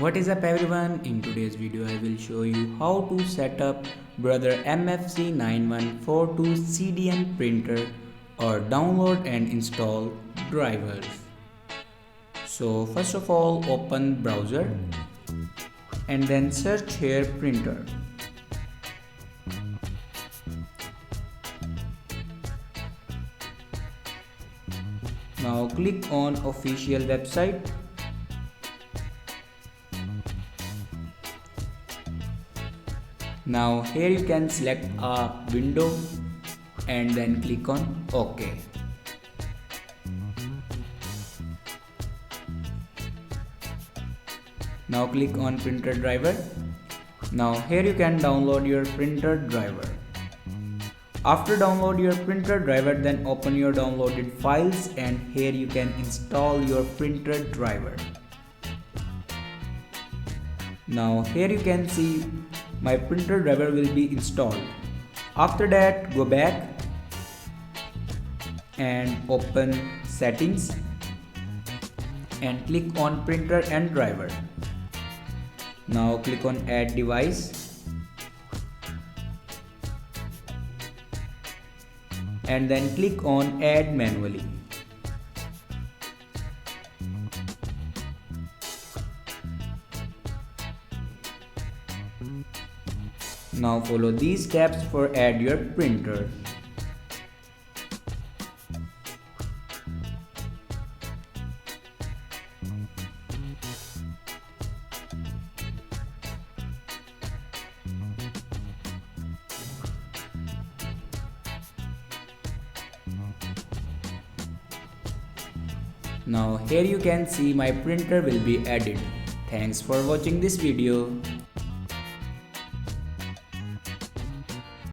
What is up everyone, in today's video I will show you how to set up brother MFC 9142CDN printer or download and install drivers. So first of all open browser and then search here printer. Now click on official website. Now here you can select a window and then click on OK. Now click on printer driver. Now here you can download your printer driver. After download your printer driver, then open your downloaded files and here you can install your printer driver. Now here you can see my printer driver will be installed. After that go back and open settings and click on printer and driver. Now click on add device and then click on add manually. Now follow these steps for add your printer. Now here you can see my printer will be added. Thanks for watching this video.